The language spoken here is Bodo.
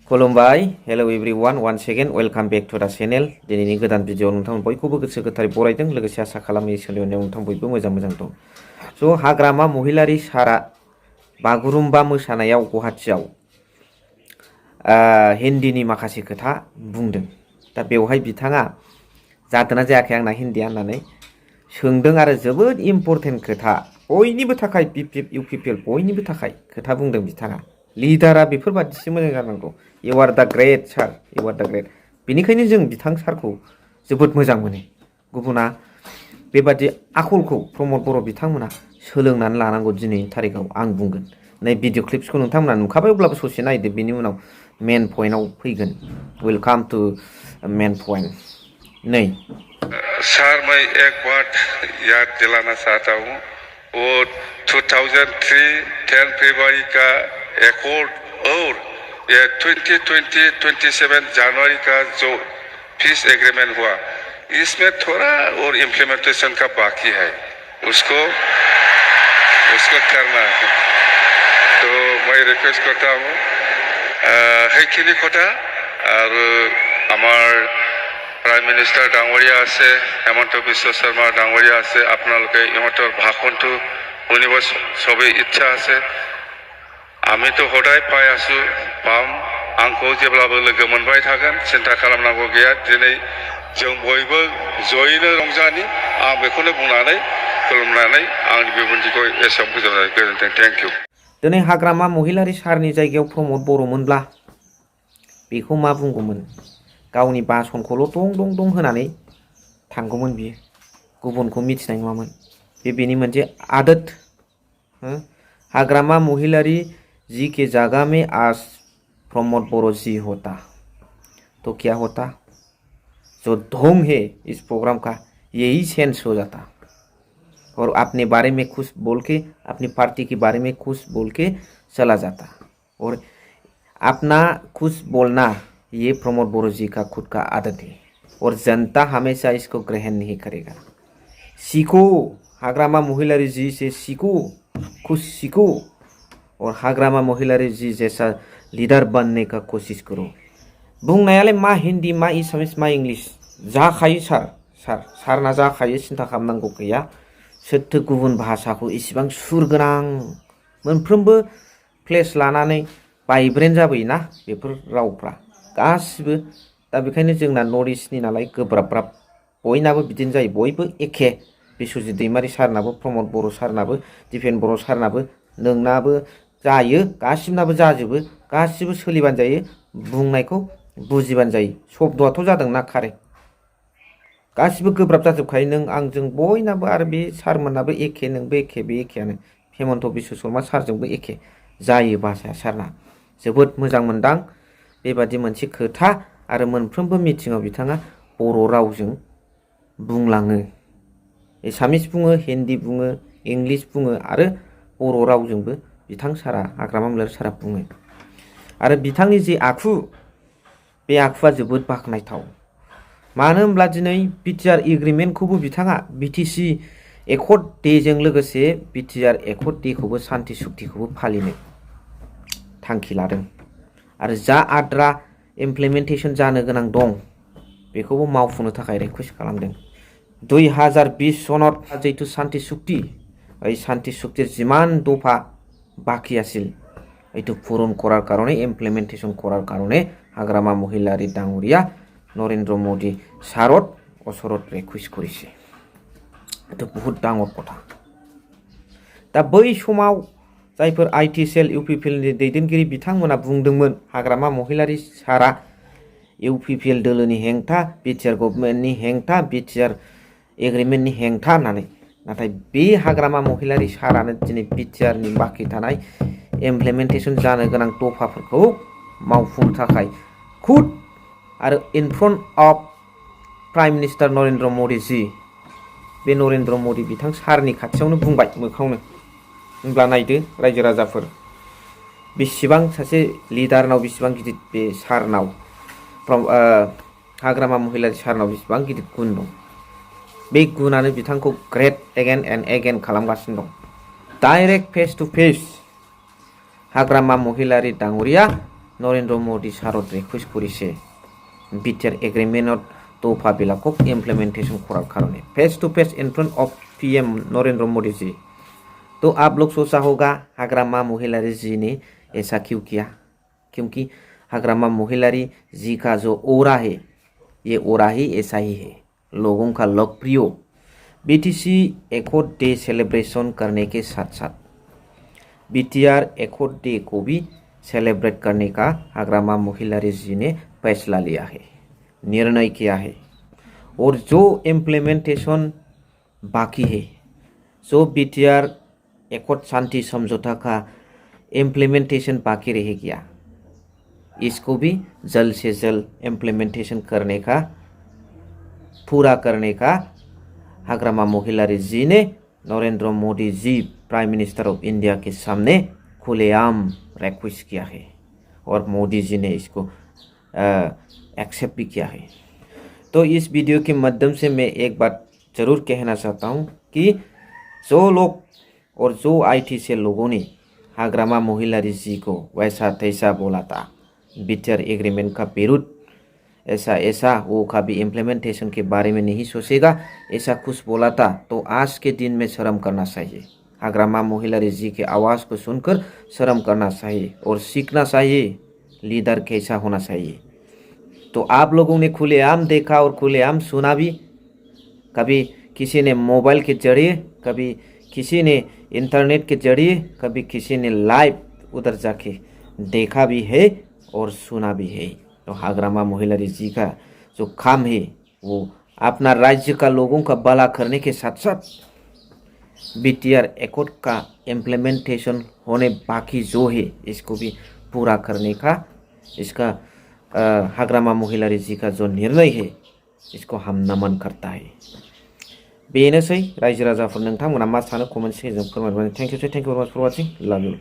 खुलुमबाय hello everyone once again welcome back to the channel दिनैनि गोदान भिडिअ नोंथां बयखौबो गोसो गोथारै बरायदों लोगोसे आसा खालामो सोलिनायाव नोंथां बयबो मोजां दं स' हाग्रामा महिलारि सारा बागुरुम्बा मोसानायाव गुवाहाटीआव हिन्दीनि माखासे खोथा बुंदों दा बेवहाय बिथाङा जादोंना जायाखै आंना हिन्दीया होननानै सोंदों आरो जोबोद इम्पर्टेन्ट खोथा बयनिबो थाखाय बिपिएफ इउपिपिएल बयनिबो थाखाय खोथा बुंदों बिथाङा लिडारा बेफोरबादिसो मोजां जानांगौ इउ आर द ग्रेट सार इउ आर द ग्रेट बेनिखायनो जों बिथां सारखौ जोबोद मोजां मोनो गुबुना बेबादि आखलखौ प्रमद बर' बिथांमोना सोलोंनानै लानांगौ दिनैनि थारिखआव आं बुंगोन नै भिडिअ क्लिप्सखौ नोंथांमोना नुखाबाय अब्लाबो ससे नायदो बेनि उनाव मेन पइन्टआव फैगोन वेलकाम टु मेन पइन्ट नै सर मैं एक बात याद दिलाना चाहता हूँ वो 2003 10 फरवरी का एकॉर्ड और ये 2027 जनवरी का जो पीस एग्रीमेंट हुआ इसमें थोड़ा और इम्प्लीमेंटेशन का बाकी है उसको करना है तो मैं रिक्वेस्ट करता हूँ সেইখিনি কথা और আমার प्राइम मिनिस्टार डांगरिया आछे हेमंत बिश्व शर्मा डांगरिया आछे आपनालोके इहतर भाषणটো शुनिब सबे इच्छा आछे आमी तो हदाय पाइ आछु पाम आंखौ जेब्लाबो लोगो मोनबाय थागोन सिन्था खालामनांगौ गैया दिनै जों बयबो जयैनो रंजानि आं बेखौनो बुंनानै खुलुमनानै आंनि बिबुंथिखौ एसेयाव फोजोबनाय गोजोन्थों थेंक इउ दिनै हाग्रामा महिलारि सारनि जायगायाव प्रमद बर'मोनब्ला बेखौ मा बुंगौमोन गावनि बासनखौल' दं दं दं होनानै थांगौमोन बियो गुबुनखौ मिथिनाय नङामोन बेनि मोनसे आदत हाग्रामा महिलारी जी के जगह में आज प्रमोद बोरो जी होता तो क्या होता जो ढोंग है इस प्रोग्राम का यही सेंस हो जाता और अपने बारे में खुश बोल के अपनी पार्टी के बारे में खुश बोल के चला जाता और अपना खुश बोलना ये प्रमोद बोरो जी का खुद का आदत है और जनता हमेशा इसको ग्रहण नहीं करेगा सीखो हाग्रामा महिलारी जी से सीखो खुद सीखो और हाग्रामा महिलारी जी जैसा लीडर बनने का कोशिश करो बुंनायालाय मा हिंदी मा एसामिस मा इंग्लिश जाखायो सारना जाखायो सिन्था खालामनांगौ गैया सोरथो गुबुन भाषाखौ इसिबां सुर गोनां मोनफ्रोमबो प्लेस लानानै भाइब्रेन्ट जाबोयोना बेफोर रावफ्रा गासिबो दा बेखायनो जोंना नर्थ इस्टनि नालाय गोब्राब बयनाबो बिदिनो जायो बयबो एखे बिश्वजित दैमारि सारनाबो प्रमद बर' सारनाबो दिपेन बर' सारनाबो नोंनाबो जायो गासिबनाबो जाजोबो गासिबो सोलिबानो जायो बुंनायखौ बुजिबानो जायो शब्दआथ' जादोंना कारेक्ट गासिबो गोब्राब जाजोबखायो नों आंजों बयनाबो आरो बे सारमोनाबो एखे नोंबो एखे बे एखेयानो हेमन्त बिश्व शर्मा सारजोंबो एखे जायो भाषाया सारना जोबोद मोजां मोनदां बेबादि मोनसे खोथा आरो मोनफ्रोमबो मिटिङाव बिथाङा बर' रावजों बुंलाङो एसामिस बुङो हिन्दी बुङो इंलिश बुङो आरो बर' रावजोंबो बिथां सारा हाग्रामा महिलारि सारा बुङो आरो बिथांनि जे आखु बे आखुआ जोबोद बाख्नायथाव मानो होनब्ला दिनै बिटिआर एग्रिमेन्टखौबो बिथाङा बिटिसि एकर्ड डेजों लोगोसे बिटिआर एकर्ड डेखौबो शान्ति सुक्तिखौबो फालिनो थांखि लादों आरो जा आद्रा इमप्लिमेन्टेसन जानो गोनां दं बेखौबो मावफुंनो थाखाय रिक्वेस्ट खालामदों 2020 सনত जितु शान्ति सुक्ति এই শান্তি চুক্তির যিমান দফা বাকি আছিল এইটো পূরণ করার কারণে ইমপ্লিমেন্টেশন করার কারণে হাগ্রামা মহিলারি ডাঙরিয়া নরেন্দ্র মোদী সারত অসরত রিকুয়েস্ট করেছে এটা বহুত ডাঙর কথা दा बै समाव जायफोर आईटी सेल इउपिपिएलनि दैदेनगिरि बिथांमोना बुंदोंमोन हाग्रामा महिलारि सारा इउपिपिएल दोलोनि हेंथा बिटिआर गभर्नमेन्टनि हेंथा बिटिआर एग्रिमेन्टनि हेंथा होननानै नाथाय बे हाग्रामा महिलारि सारानो दिनै बिटिआरनि बाखि थानाय इमप्लिमेन्टेसन जानो गोनां दफाफोरखौ मावफुंनो थाखाय खुद आरो in front of prime minister Narendra Modi ji बे नरेन्द्र मोदी बिथां सारनि खाथियावनो बुंबाय मोखावनो होनब्ला नायदो रायजो राजाफोर बेसेबां सासे लिडारनाव बेसेबां गिदिर बे सारनाव हाग्रामा महिलारि सारनाव बेसेबां गिदिर गुन दं बे गुनानो बिथांखौ ग्रेट एगेन एन्ड एगेन खालामगासिनो दं direct face to face Hagrama Mohilary डांगरिया नरेंद्र मोदी सारत रिक्वेस्ट करिছে বিটিআর এগ্রিমেন্টত তফাবিলাকক इम्प्लीमेंटेशन करार कारण face to face in front of PM Narendra Modi ji. तो आप लोग सोचा होगा हाग्रामा महिलारी जी ने ऐसा क्यों किया, क्योंकि हाग्रामा महिलारी जी का जो ओरा है ये ओरा ही ऐसा ही है, लोगों का लोकप्रिय बीटीसी एकॉर्ड डे सेलिब्रेशन करने के साथ साथ बीटीआर एकॉर्ड डे को भी सेलिब्रेट करने का हाग्रामा महिलारी जी ने फैसला लिया है, निर्णय किया है। और जो इम्प्लीमेंटेशन बाकी है, जो बीटीआर एकॉर्ड शांति समझौता का इम्प्लीमेंटेशन बाकी रह गया, इसको भी जल्द से जल्द इम्प्लीमेंटेशन करने का, पूरा करने का हाग्रामा महिलारी जी ने नरेंद्र मोदी जी प्राइम मिनिस्टर ऑफ इंडिया के सामने खुलेआम रिक्वेस्ट किया है और मोदी जी ने इसको एक्सेप्ट भी किया है। तो इस वीडियो के माध्यम से मैं एक बात ज़रूर कहना चाहता हूँ कि जो लोग और जो आईटी से लोगों ने हाग्रामा महिलारी जी को वैसा तैसा बोला था, बीटीआर एग्रीमेंट का विरुद्ध ऐसा वो कभी इम्प्लीमेंटेशन के बारे में नहीं सोचेगा, ऐसा कुछ बोला था, तो आज के दिन में शर्म करना चाहिए। हाग्रामा महिलारी जी के आवाज़ को सुनकर शर्म करना चाहिए और सीखना चाहिए लीडर कैसा होना चाहिए। तो आप लोगों ने खुलेआम देखा और खुलेआम सुना भी, कभी किसी ने मोबाइल के जरिए, कभी किसी ने इंटरनेट के जरिए, कभी किसी ने लाइव उधर जाके देखा भी है और सुना भी है। तो हाग्रामा महिलारी जी का जो काम है वो अपना राज्य का लोगों का भला करने के साथ साथ बीटीआर एकॉर्ड का इम्प्लीमेंटेशन होने बाकी जो है इसको भी पूरा करने का, इसका हाग्रामा महिलारी जी का जो निर्णय है इसको हम नमन करता है। बेनोसै रायजो राजाफोर, नोंथांमोना मा सानो कमेन्ट सेक्सनआव फोरमायहरबानो। Thank you for watching, love you.